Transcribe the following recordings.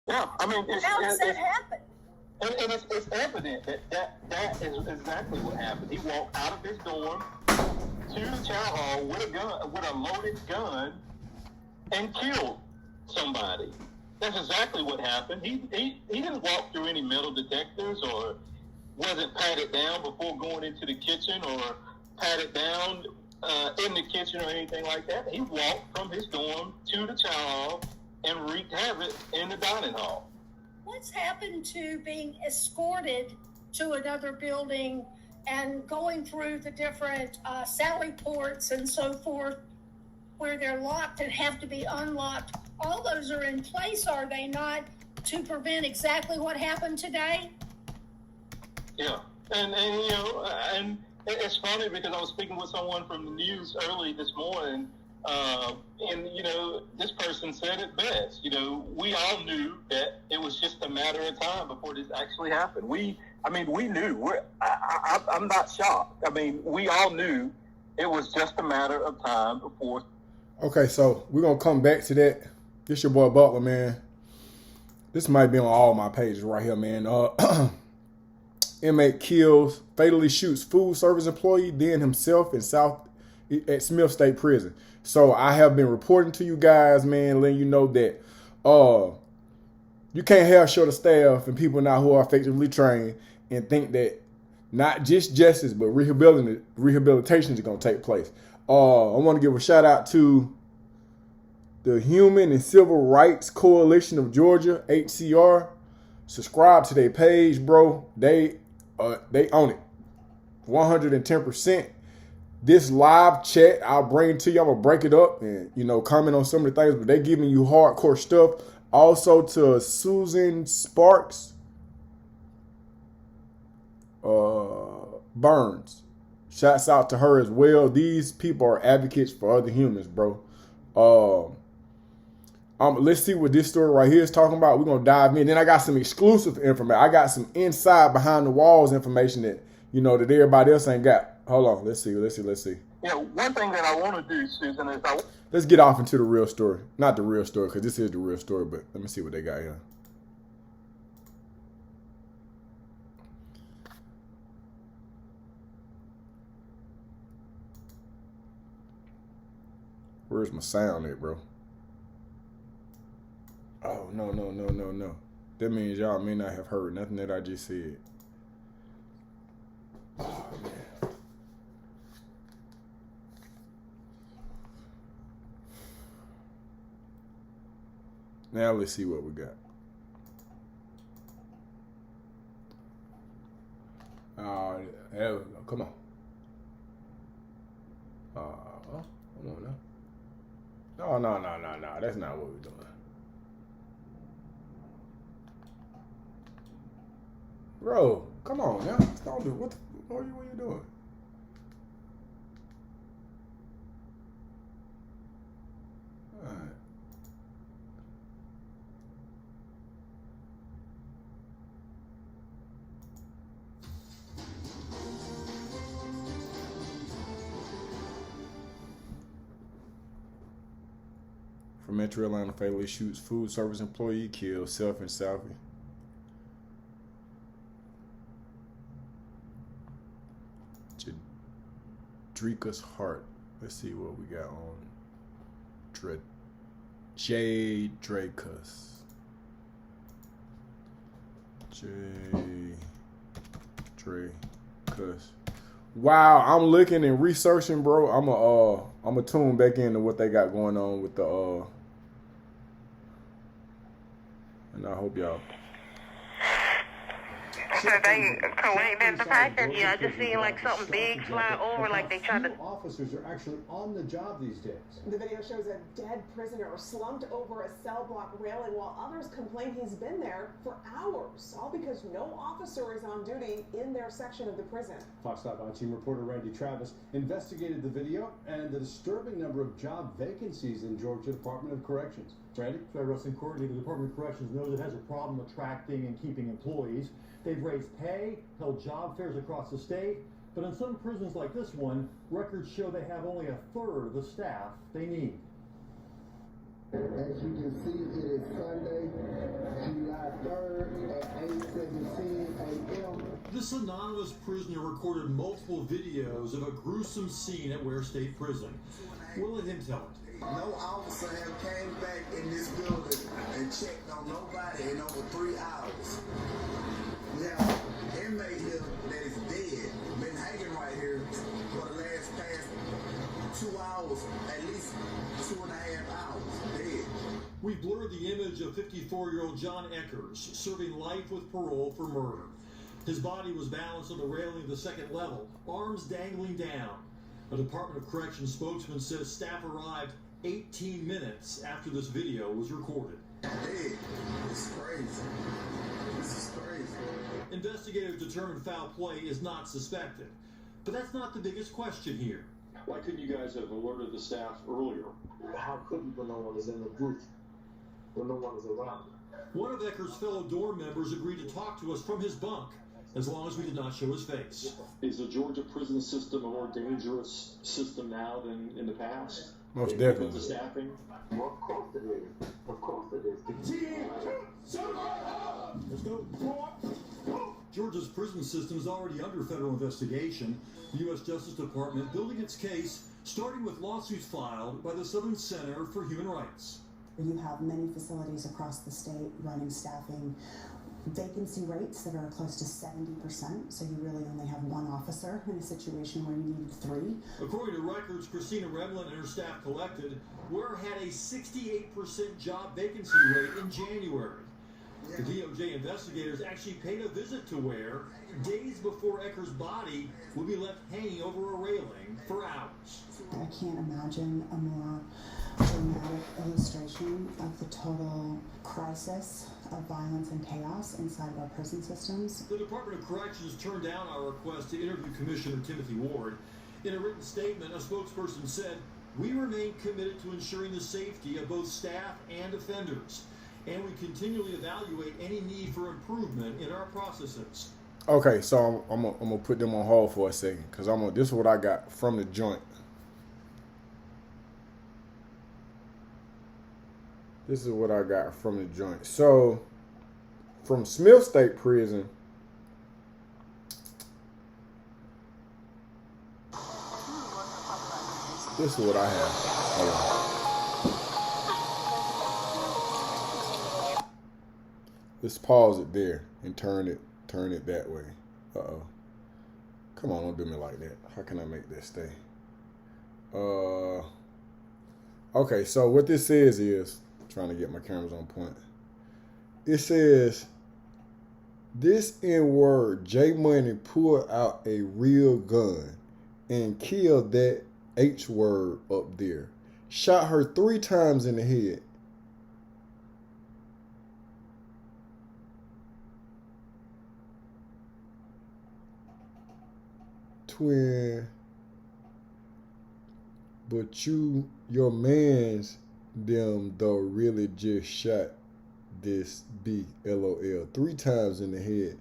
Yeah, I mean, how does that happen? And it's evident that is exactly what happened. He walked out of his dorm to the chow hall with a loaded gun, and killed somebody. That's exactly what happened. He didn't walk through any metal detectors, or wasn't patted down before going into the kitchen, or patted down in the kitchen or anything like that. He walked from his dorm to the chow hall and wreaked havoc in the dining hall. What's happened to being escorted to another building and going through the different sally ports and so forth, where they're locked and have to be unlocked? All those are in place, are they not, to prevent exactly what happened today? Yeah, and you know, and it's funny because I was speaking with someone from the news early this morning, and you know, this person said it best. You know, we all knew that it was just a matter of time before this actually happened. We knew. I'm not shocked. I mean, we all knew it was just a matter of time before. Okay, so we're gonna come back to that. This your boy Butler, man. This might be on all my pages right here, man. Inmate kills, fatally shoots food service employee, then himself at Smith State Prison. So I have been reporting to you guys, man, letting you know that you can't have short of staff and people now who are effectively trained and think that not just justice but rehabilitation is going to take place. I want to give a shout out to the Human and Civil Rights Coalition of Georgia, HCR. Subscribe to their page, bro. They own it 110%. This live chat, I'll bring it to you. I'm going to break it up and, you know, comment on some of the things, but they're giving you hardcore stuff. Also to Susan Sparks Burns. Shouts out to her as well. These people are advocates for other humans, bro. Let's see what this story right here is talking about. We're going to dive in. Then I got some exclusive information. I got some inside behind the walls information that, you know, that everybody else ain't got. Hold on. Let's see. Yeah, one thing that I want to do, Susan, is let's get off into the real story. Not the real story, because this is the real story, but let me see what they got here. Where's my sound at, bro? Oh, no. That means y'all may not have heard nothing that I just said. Oh, man. Now let's see what we got. There we go. Come on. Come on now. No. That's not what we're doing. Bro, come on now. Stop it. What are you doing? All right. From Metro Atlanta, fatally shoots food service employee, kills self and Southie. Jaydrekus Hart. Let's see what we got on Jaydrekus. Wow, I'm looking and researching, bro. I'm a tune back into what they got going on with the and I hope y'all. So they collected the package? Yeah, I just seen like something big fly over, like they tried to. Officers are actually on the job these days. The video shows a dead prisoner slumped over a cell block railing while others complain he's been there for hours, all because no officer is on duty in their section of the prison. Fox 5 team reporter Randy Travis investigated the video and the disturbing number of job vacancies in Georgia Department of Corrections. Randy? Federal Wrestling Court, the Department of Corrections knows it has a problem attracting and keeping employees. They've raised pay, held job fairs across the state, but in some prisons like this one, records show they have only a third of the staff they need. As you can see, it is Sunday, recorded multiple videos of a gruesome scene at Ware State Prison. We'll let him tell it. No officer have came back in this building and checked on nobody in over 3 hours. We have an inmate here that is dead, been hanging right here for the past 2 hours, at least 2.5 hours, dead. We blurred the image of 54-year-old John Eckers serving life with parole for murder. His body was balanced on the railing of the second level, arms dangling down. A Department of Corrections spokesman says staff arrived 18 minutes after this video was recorded. Hey, it's crazy. This is crazy. Investigators determined foul play is not suspected. But that's not the biggest question here. Why couldn't you guys have alerted the staff earlier? How could we when no one is in the booth? When no one is around? One of Eckers' fellow dorm members agreed to talk to us from his bunk, as long as we did not show his face. Is the Georgia prison system a more dangerous system now than in the past? Most definitely. The staffing? Well, of course it is. Of course it is. Let's go. Georgia's prison system is already under federal investigation. The U.S. Justice Department building its case, starting with lawsuits filed by the Southern Center for Human Rights. You have many facilities across the state running staffing vacancy rates that are close to 70%, so you really only have one officer in a situation where you need 3. According to records Christina Remlin and her staff collected, Ware had a 68% job vacancy rate in January. The DOJ investigators actually paid a visit to Ware days before Eckers' body would be left hanging over a railing for hours. I can't imagine a more dramatic illustration of the total crisis of violence and chaos inside of our prison systems. The Department of Corrections turned down our request to interview Commissioner Timothy Ward. In a written statement, a spokesperson said, "We remain committed to ensuring the safety of both staff and offenders, and we continually evaluate any need for improvement in our processes." Okay, so I'm gonna put them on hold for a second, because this is what I got from the joint. This is what I got from the joint. So, from Smith State Prison, this is what I have. Hold on. Let's pause it there and turn it that way. Uh-oh. Come on, don't do me like that. How can I make that stay? Okay, so what this says is, trying to get my cameras on point. It says, this N-word, J Money pulled out a real gun and killed that H-word up there. Shot her 3 times in the head. Twin. But your mans, them though really just shot this B, LOL, 3 times in the head,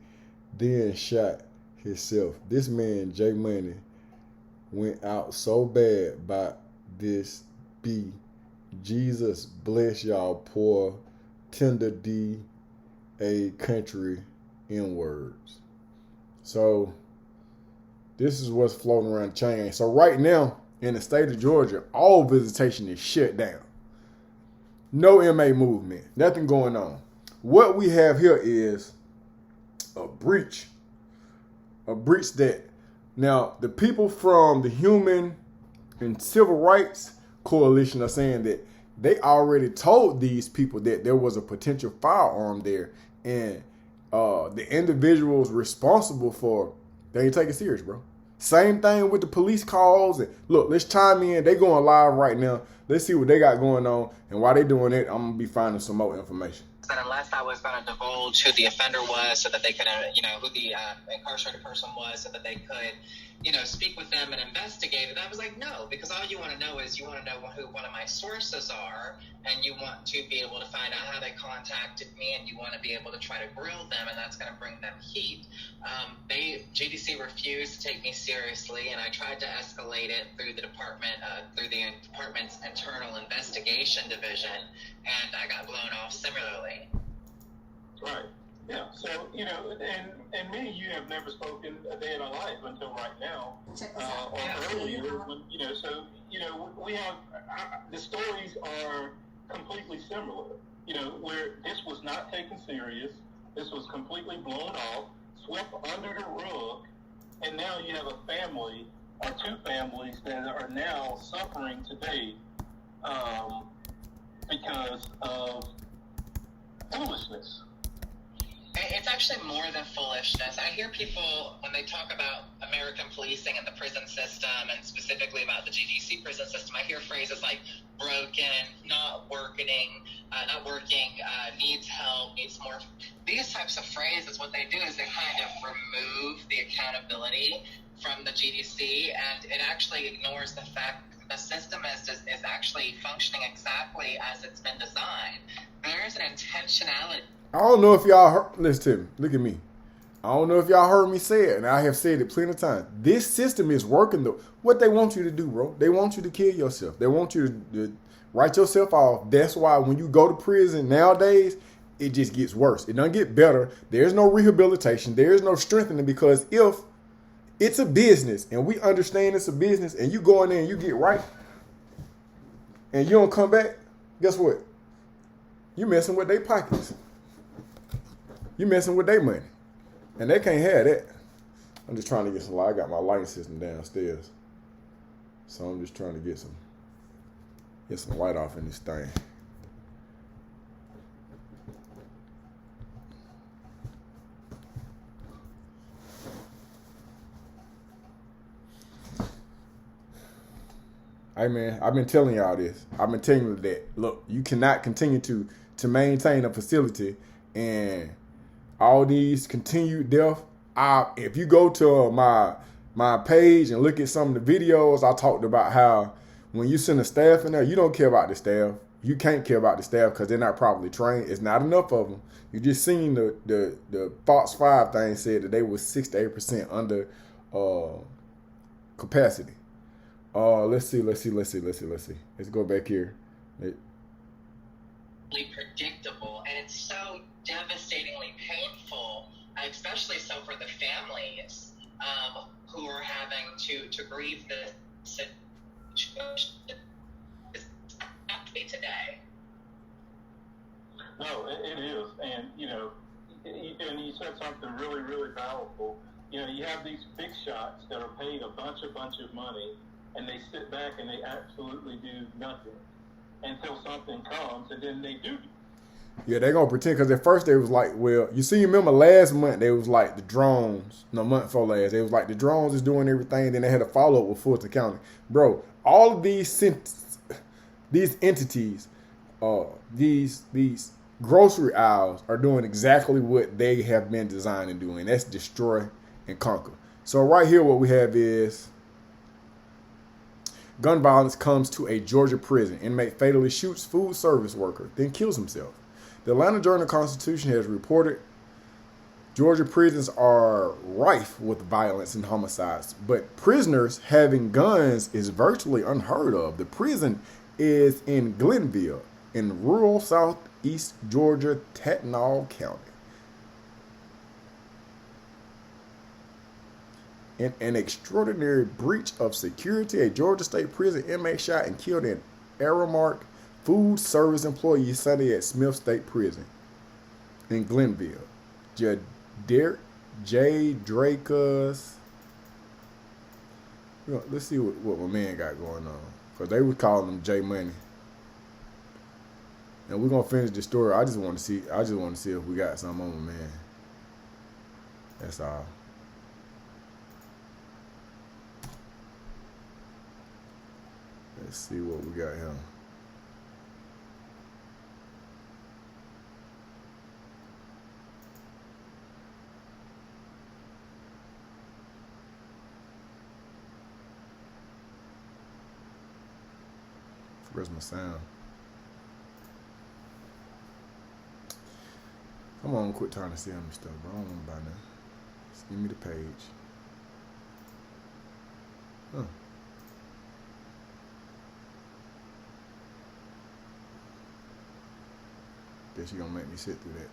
then shot himself. This man, J Money, went out so bad by this B. Jesus bless y'all poor, tender D, a country N-words. So, this is what's floating around the chain. So right now, in the state of Georgia, all visitation is shut down. No inmate movement. Nothing going on. What we have here is a breach. A breach that, now, the people from the Human and Civil Rights Coalition are saying that they already told these people that there was a potential firearm there, and the individuals responsible for, they ain't take it serious, bro. Same thing with the police calls. And look, let's chime in. They going live right now. Let's see what they got going on. And while they doing it, I'm going to be finding some more information. And unless I was going to divulge who the offender was so that they could, who the incarcerated person was so that they could, speak with them and investigate it, I was like, no, because all you want to know is you want to know who one of my sources are, and you want to be able to find out how they contacted me, and you want to be able to try to grill them, and that's going to bring them heat. GDC refused to take me seriously, and I tried to escalate it through the department's internal investigation division, and I got blown off similarly. Right. Yeah. So, you know, and me and you have never spoken a day in our life until right now, or earlier, when, you know, so, you know, we have, the stories are completely similar, you know, where this was not taken serious, this was completely blown off, swept under the rug, and now you have a family, or two families that are now suffering today, because of foolishness. It's actually more than foolishness. I hear people, when they talk about American policing and the prison system, and specifically about the GDC prison system, I hear phrases like broken, not working, needs help, needs more. These types of phrases, what they do is they kind of remove the accountability from the GDC, and it actually ignores the fact that the system is actually functioning exactly as it's been designed. There is an intentionality. I don't know if y'all heard, listen to me, look at me. I don't know if y'all heard me say it, and I have said it plenty of times. This system is working though. What they want you to do, bro, they want you to kill yourself. They want you to write yourself off. That's why when you go to prison nowadays, it just gets worse. It doesn't get better. There's no rehabilitation. There's no strengthening, because if it's a business and we understand it's a business and you go in there and you get right and you don't come back, guess what? You messing with their pockets. You messing with their money. And they can't have that. I'm just trying to get some light. I got my lighting system downstairs. So I'm just trying to get some light off in this thing. Hey man, I've been telling y'all this. I've been telling you that, look, you cannot continue to maintain a facility and all these continued death. If you go to my page and look at some of the videos, I talked about how when you send a staff in there, you don't care about the staff. You can't care about the staff because they're not properly trained. It's not enough of them. You just seen the Fox 5 thing said that they was 6 to 8% under capacity. Let's see. Let's go back here. Predictable, and it's so devastatingly painful, especially so for the families who are having to grieve this situation today. No, it is, and you know, and you said something really, really powerful. You know, you have these big shots that are paid a bunch of money, and they sit back and they absolutely do nothing until something comes, and then they do. Yeah, they're going to pretend, because at first they was like, well, you see, remember last month they was like the drones, no, month before last, they was like the drones is doing everything, then they had a follow-up with Fulton County. Bro, all of these entities, these grocery aisles are doing exactly what they have been designed to do, and that's destroy and conquer. So right here what we have is gun violence comes to a Georgia prison. Inmate fatally shoots food service worker, then kills himself. The Atlanta Journal-Constitution has reported Georgia prisons are rife with violence and homicides, but prisoners having guns is virtually unheard of. The prison is in Glennville, in rural southeast Georgia, Tatnall County. In an extraordinary breach of security, a Georgia State prison inmate shot and killed an Aramark food service employee Sunday at Smith State Prison in Glennville. Jaydrekus. Let's see what my man got going on, because they would call him J Money. And we're gonna finish the story. I just want to see if we got something on my man. That's all. Let's see what we got here. Where's my sound? Come on, quit trying to see on the stuff, bro. I don't want to buy nothing. Just give me the page. Huh. Guess you're gonna make me sit through that.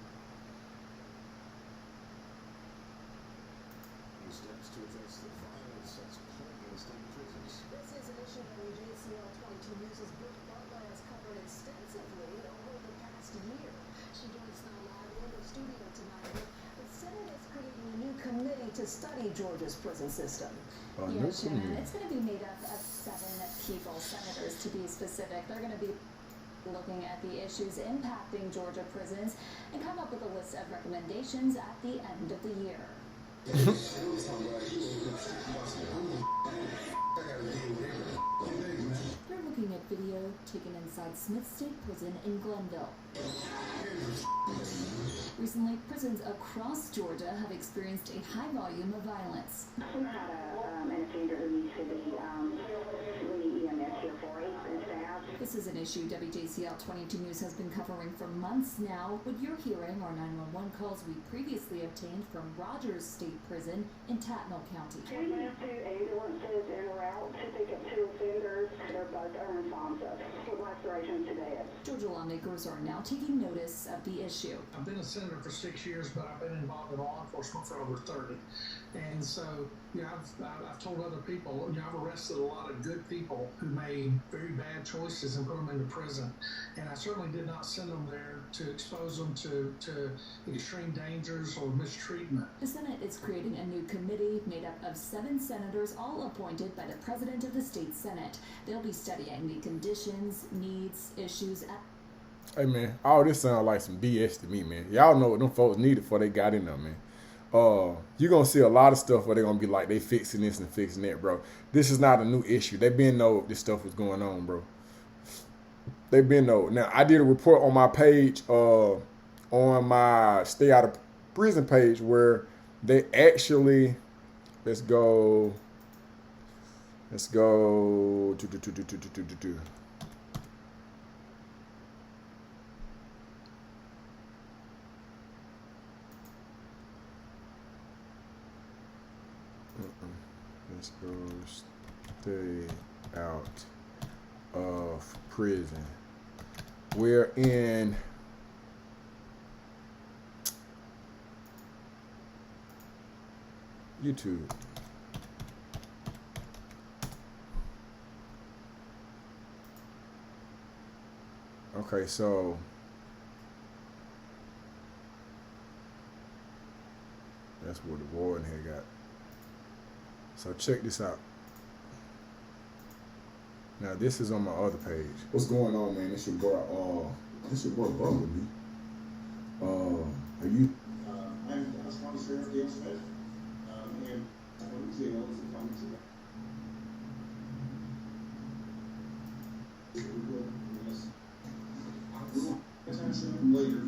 steps to address the violence that's plaguing state prisons. This is an issue that WJCL 22 News' Brooke Butler has covered extensively over the past year. She joins us now live in the studio tonight. The Senate is creating a new committee to study Georgia's prison system. Yes, Shannon. It's going to be made up of 7 people, senators to be specific. They're going to be looking at the issues impacting Georgia prisons and come up with a list of recommendations at the end of the year. We're looking at video taken inside Smith State Prison in Glennville. Recently, prisons across Georgia have experienced a high volume of violence. We had an offender who needs to be EMS here for it and staff. This is an issue WJCL 22 News has been covering for months now. What you're hearing are 911 calls we previously obtained from Rogers State Prison in Tattnall County. We used 2 ambulances en route to pick up 2 offenders. They're both unresponsive with lacerations to death. Georgia lawmakers are now taking notice of the issue. I've been a senator for 6 years, but I've been involved in law enforcement for over 30. And so, I've told other people, I've arrested a lot of good people who made very bad choices and put them into prison. And I certainly did not send them there to expose them to extreme dangers or mistreatment. The Senate is creating a new committee made up of 7 senators, all appointed by the President of the State Senate. They'll be studying the conditions, needs, issues at... Hey, man, all this sounds like some BS to me, man. Y'all know what them folks needed before they got in there, man. You're going to see a lot of stuff where they're going to be like, they fixing this and fixing that, bro. This is not a new issue. They been know this stuff was going on, bro. They been know. Now, I did a report on my page, on my Stay Out of Prison page, where they actually, let's go. Let's go stay out of prison. We're in YouTube. Okay, so that's what the warden had got. So check this out. Now this is on my other page. What's going on, man? This your boy. This your boy Bubba with me. Are you? I'm County Sheriff Dave Smith, and I'm the jail is coming to attention later.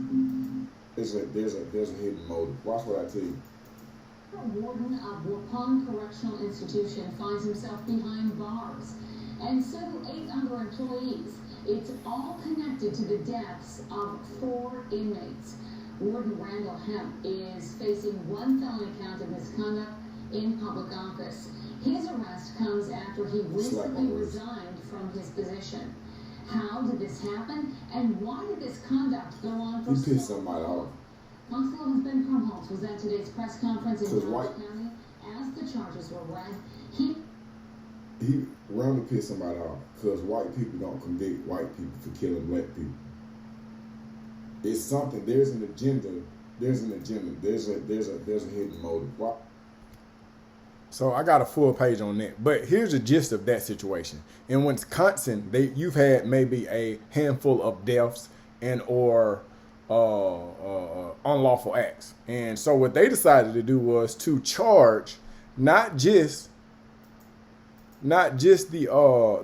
There's a hidden motive. Watch what I tell you. A warden of Waupun Correctional Institution finds himself behind bars, and so do 8 other employees. It's all connected to the deaths of 4 inmates. Warden Randall Hemp is facing 1 felony count of misconduct in public office. His arrest comes after he recently resigned from his position. How did this happen, and why did this conduct go on for so long? He pissed somebody off. Constable Ben Krumholtz was at today's press conference in Carroll County as the charges were read. He Randall pissed somebody off because white people don't convict white people for killing black people. It's something. There's an agenda. There's a hidden motive. What? So I got a full page on that. But here's the gist of that situation. In Wisconsin, you've had maybe a handful of deaths and or unlawful acts. And so what they decided to do was to charge not just the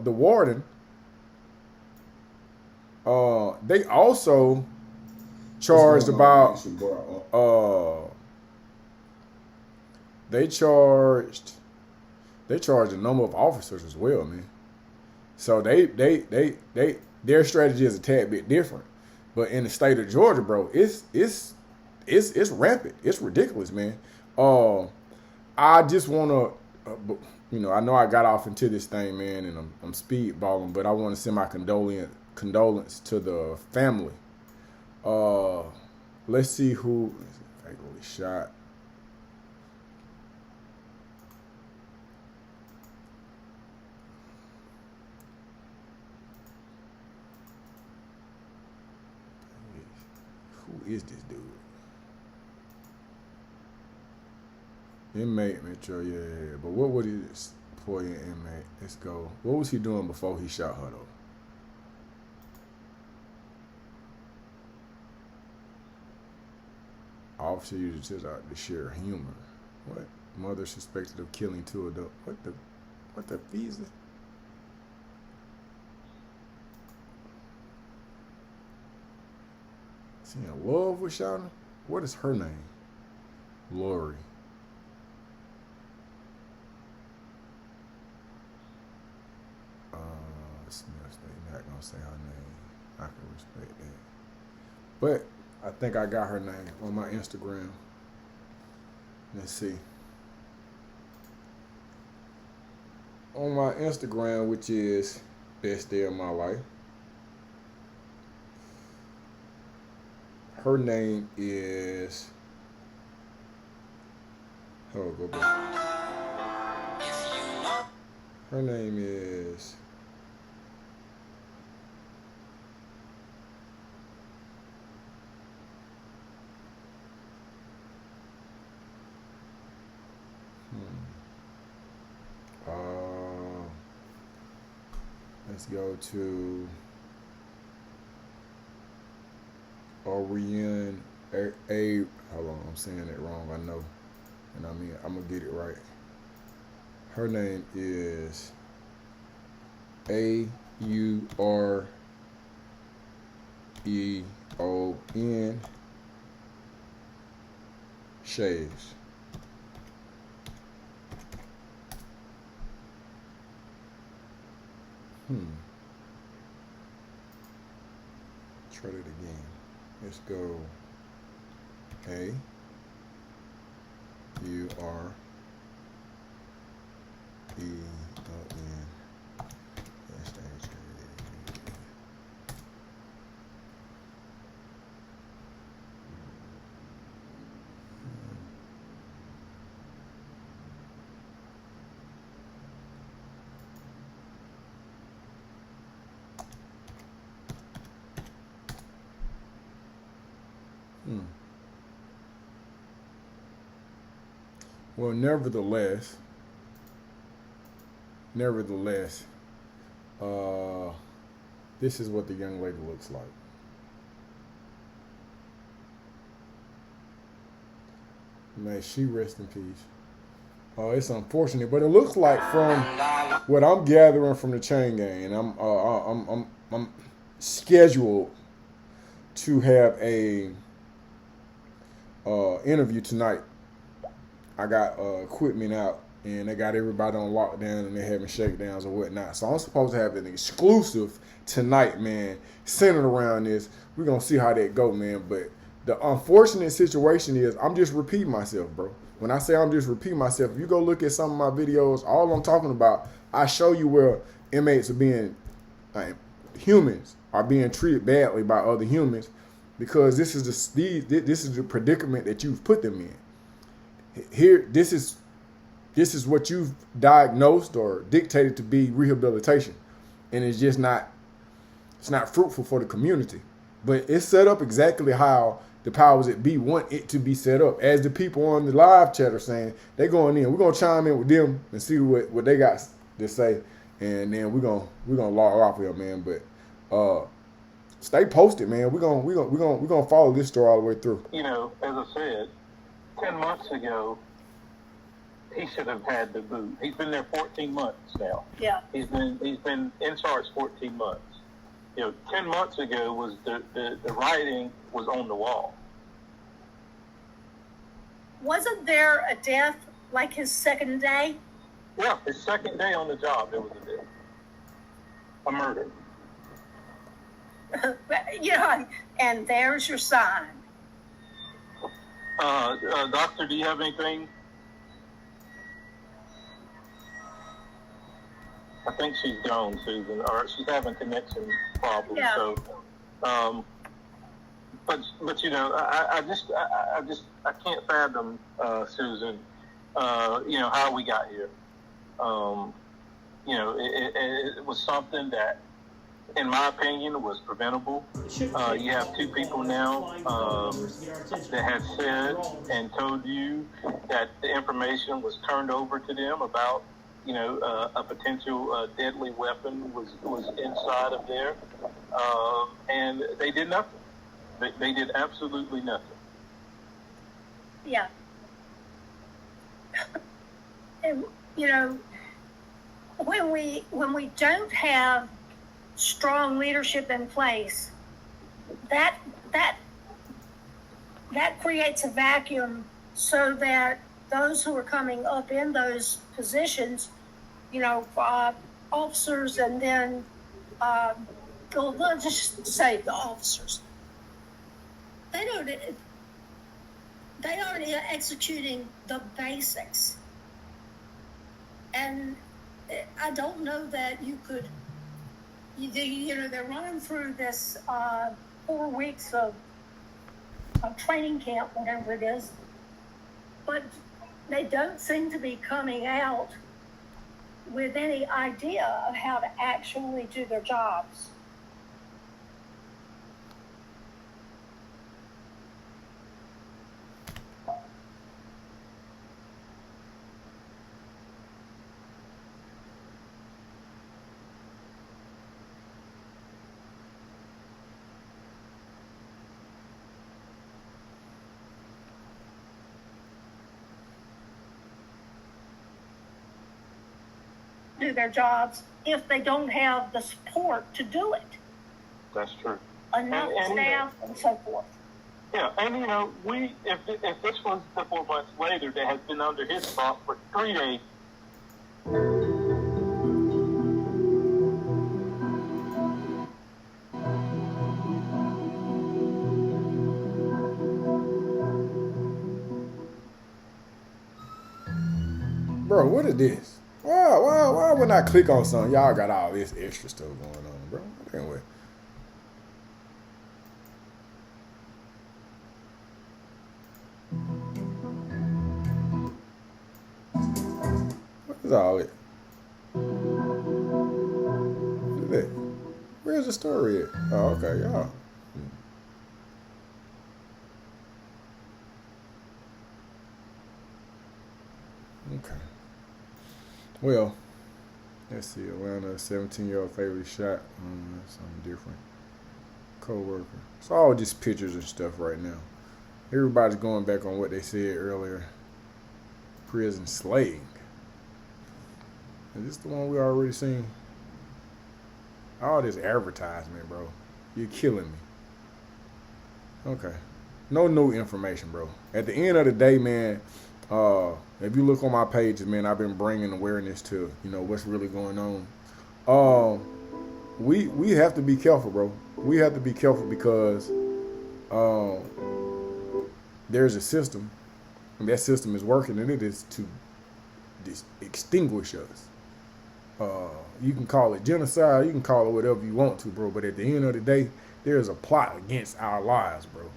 warden. They also charged about they charged a number of officers as well, man. So their strategy is a tad bit different. But in the state of Georgia, bro, it's rampant. It's ridiculous, man. I just want to, I know I got off into this thing, man, and I'm speedballing, but I want to send my condolence to the family. Let's see who fatally shot. is this dude? Inmate, Metro, yeah. But what would he for your inmate? Let's go. What was he doing before he shot her, though? Officer used to share humor. What? Mother suspected of killing 2 adults. What the visa? Is he in love with Shauna? What is her name? Lori. They're not gonna say her name. I can respect that. But I think I got her name on my Instagram. Let's see. On my Instagram, which is Best Day of My Life. Her name is. Oh, go back. Her name is. Let's go to Orion A. Hold on, I'm saying it wrong, I know. And I mean, I'm going to get it right. Her name is Aureon Shaves. Try it again. Let's go. Aureon. Well, nevertheless, this is what the young lady looks like. May she rest in peace. It's unfortunate, but it looks like from what I'm gathering from the chain gang, and I'm scheduled to have a interview tonight. I got equipment out, and they got everybody on lockdown, and they're having shakedowns or whatnot. So I'm supposed to have an exclusive tonight, man, centered around this. We're going to see how that go, man. But the unfortunate situation is I'm just repeating myself, bro. When I say I'm just repeating myself, if you go look at some of my videos, all I'm talking about, I show you where inmates are being, humans are being treated badly by other humans because this is the predicament that you've put them in. Here, this is what you've diagnosed or dictated to be rehabilitation, and it's just not fruitful for the community. But it's set up exactly how the powers that be want it to be set up. As the people on the live chat are saying, they're going in. We're gonna chime in with them and see what they got to say, and then we're gonna log off here, man. But stay posted, man. We're gonna follow this story all the way through. You know, as I said, 10 months ago, he should have had the boot. He's been there 14 months now. Yeah. He's been in charge 14 months. You know, 10 months ago was the writing was on the wall. Wasn't there a death like his second day? Yeah, his second day on the job, there was a death. A murder. Yeah, and there's your sign. Doctor, do you have anything? I think she's gone, Susan, or she's having connection problems. Yeah. So, but you know, I can't fathom, Susan, you know, how we got here. You know, it was something that in my opinion, was preventable. You have two people now that have said and told you that the information was turned over to them about, a potential deadly weapon was inside of there, and they did nothing. They did absolutely nothing. Yeah. And, when we don't have strong leadership in place, that creates a vacuum so that those who are coming up in those positions, officers, and then let's just say the officers, they aren't executing the basics. And I don't know that you could, they're running through this 4 weeks of training camp, whatever it is, but they don't seem to be coming out with any idea of how to actually do their jobs. Do their jobs if they don't have the support to do it. That's true. Enough staff and so forth. Yeah, and if this was 4 months later that has been under his thumb for 3 days. Bro, what is this? Why when I click on something, y'all got all this extra stuff going on, bro? Anyway. What is all it? What is that? Where's the story at? Oh, okay, y'all. Okay. Well, let's see. Atlanta, 17-year-old fatally shot. That's something different. Co-worker. It's all just pictures and stuff right now. Everybody's going back on what they said earlier. Prison slaying. Is this the one we already seen? All this advertisement, bro. You're killing me. Okay. No new information, bro. At the end of the day, man, if you look on my pages, man, I've been bringing awareness to, what's really going on. We have to be careful, bro. We have to be careful because there's a system, and that system is working, and it is to extinguish us. You can call it genocide, you can call it whatever you want to, bro, but at the end of the day, there's a plot against our lives, bro.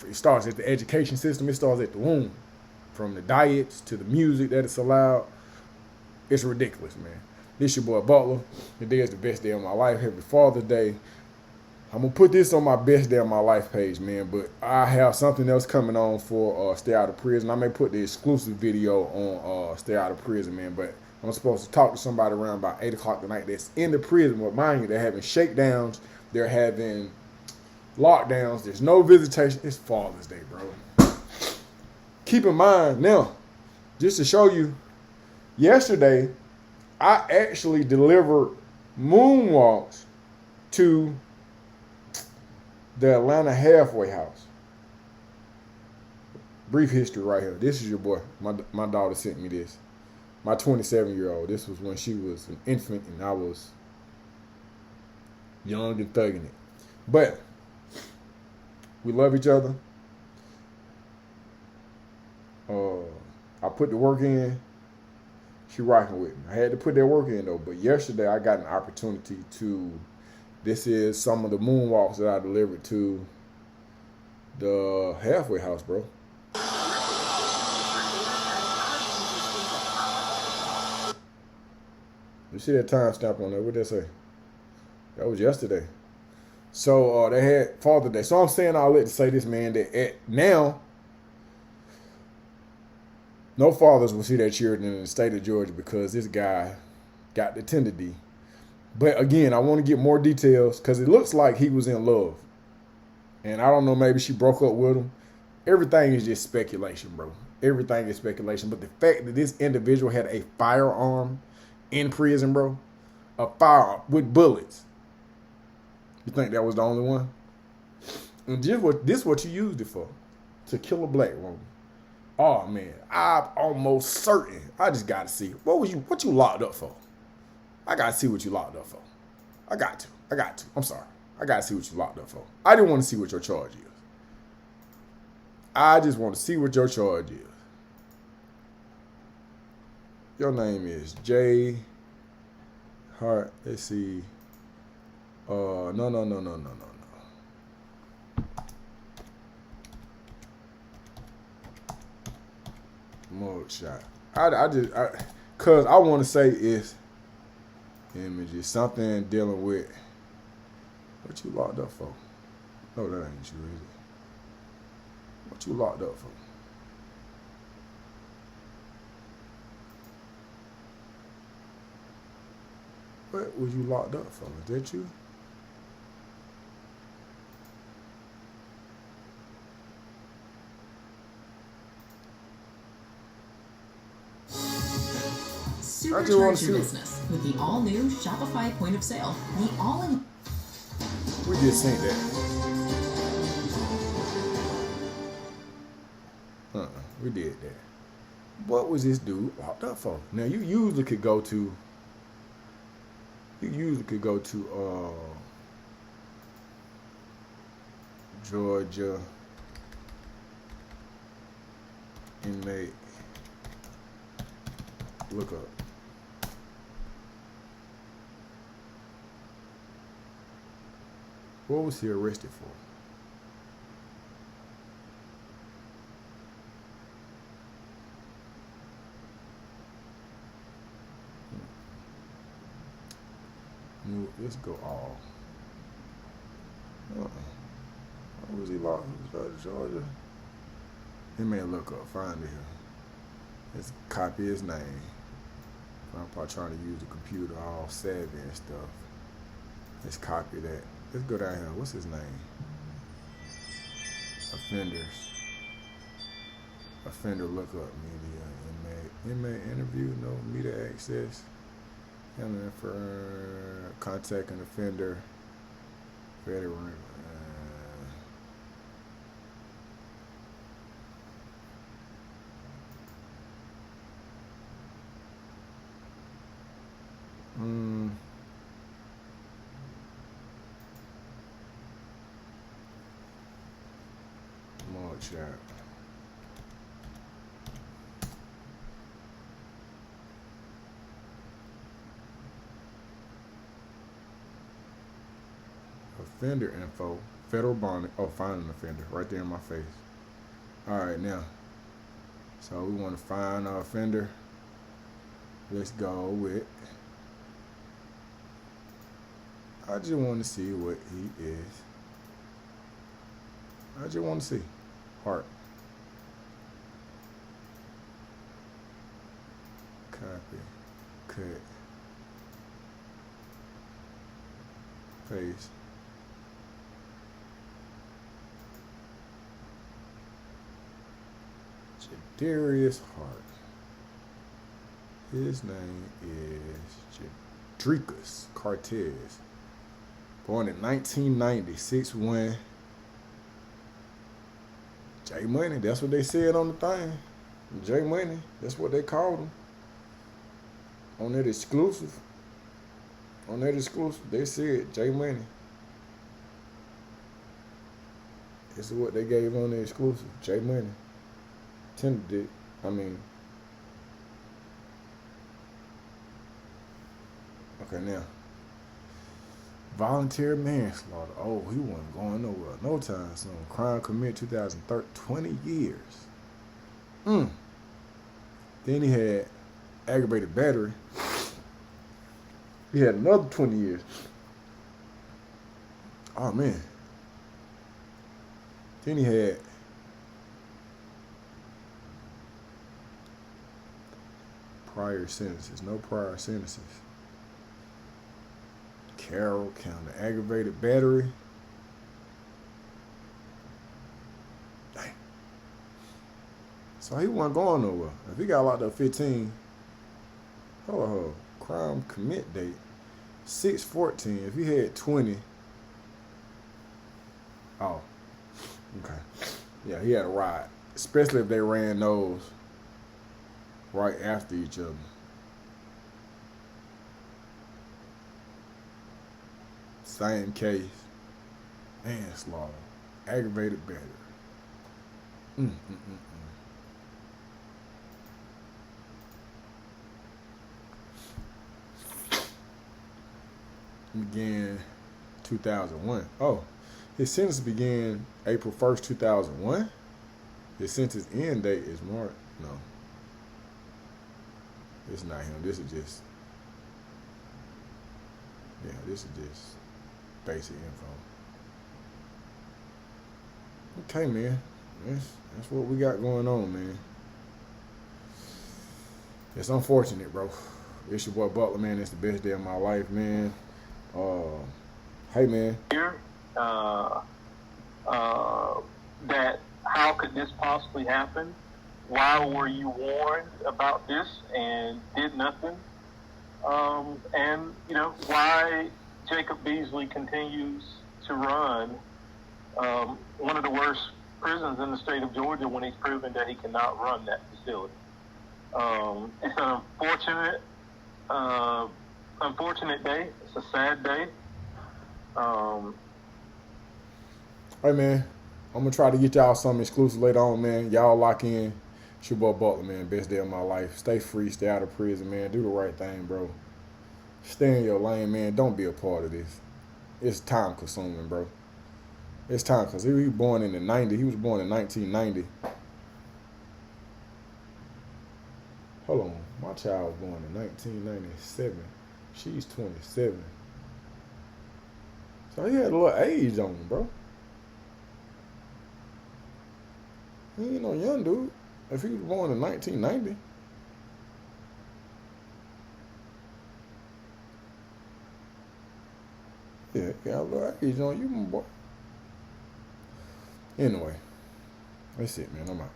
It starts at the education system, it starts at the womb. From the diets to the music that it's allowed, it's ridiculous, man. This your boy Butler. Today is the best day of my life. Happy Father's Day. I'm gonna put this on my best day of my life page, man. But I have something else coming on for Stay Out of Prison. I may put the exclusive video on Stay Out of Prison, man. But I'm supposed to talk to somebody around about 8 o'clock tonight that's in the prison. But mind you, they're having shakedowns. They're having lockdowns. There's no visitation. It's Father's Day, bro. Keep in mind now, just to show you, yesterday I actually delivered moonwalks to the Atlanta halfway house. Brief history right here. This is your boy. My daughter sent me this. My 27-year-old. This was when she was an infant and I was young and thugging it. But we love each other. I put the work in. She rocking with me. I had to put that work in though. But yesterday I got an opportunity to. This is some of the moonwalks that I delivered to the halfway house, bro. You see that timestamp on there? What did that say? That was yesterday. So they had Father's Day. So I'm saying all that to say this, man, that now no fathers will see their children in the state of Georgia because this guy got the tender D. But again, I want to get more details because it looks like he was in love. And I don't know, maybe she broke up with him. Everything is just speculation, bro. Everything is speculation. But the fact that this individual had a firearm in prison, bro, a firearm with bullets. You think that was the only one? And this what you used it for? To kill a black woman. Oh man, I'm almost certain. I just gotta see. What you locked up for? I gotta see what you locked up for. I got to. I'm sorry. I gotta see what you locked up for. I didn't want to see what your charge is. I just want to see what your charge is. Your name is J. Hart. Let's see. No. Mugshot. Cause I want to say it's images, something dealing with what you locked up for. No, that ain't you, is it? What you locked up for? What was you locked up for? Is that you? Supercharge your business with the all-new Shopify point of sale. The all-in. We just seen that. We did that. What was this dude locked up for? Now you usually could go to. Georgia inmate. Look up. What was he arrested for? Let's go all. What was he locked in Georgia? He may look up, find it here. Let's copy his name. I'm probably trying to use the computer all savvy and stuff. Let's copy that. Let's go down here. What's his name? Offenders. Offender lookup media. Inmate interview. No media access. For contact an offender. Veteran. Mugshot. Offender info, federal bond. Oh, find an offender right there in my face. All right, now. So we want to find our offender. Let's go with. I just want to see what he is. I just want to see. Hart. Copy. Cut. Paste. Jaydrekus Hart. His name is Jaydrekus Hart. Born in 1990, 6'1". J Money, that's what they said on the thing. J Money, that's what they called him. On that exclusive. They said J Money. This is what they gave on the exclusive. J Money. Tender dick. Okay, now. Voluntary manslaughter. Oh, he wasn't going nowhere. No time soon. Crime committed 2013. 20 years. Then he had aggravated battery. He had another 20 years. Oh, man. Then he had prior sentences. No prior sentences. Carroll County. Aggravated battery. Dang. So he wasn't going nowhere. If he got locked up 15, hold on. Crime commit date 6/14. If he had 20, oh, okay. Yeah, he had a ride. Especially if they ran those right after each other. Same case. Manslaughter. Aggravated battery. Began 2001. Oh, his sentence began April 1st, 2001. His sentence end date is March. No, it's not him. This is just, yeah, this is just basic info. Okay, man. That's what we got going on, man. It's unfortunate, bro. It's your boy Butler, man. It's the best day of my life, man. Hey, man. That how could this possibly happen? Why were you warned about this and did nothing? And you know why Jacob Beasley continues to run one of the worst prisons in the state of Georgia when he's proven that he cannot run that facility. It's an unfortunate day. It's a sad day. Hey, man, I'm gonna try to get y'all something exclusive later on, man. Y'all lock in. It's your boy Butler, man. Best day of my life. Stay free, stay out of prison, man. Do the right thing, bro. Stay in your lane, man. Don't be a part of this. It's time consuming, bro. It's time, because he was born in the 90s. He was born in 1990. Hold on. My child was born in 1997. She's 27. So he had a little age on him, bro. He ain't no young dude. If he was born in 1990. Yeah, he got a little age on you, my boy. Anyway, that's it, man. I'm out.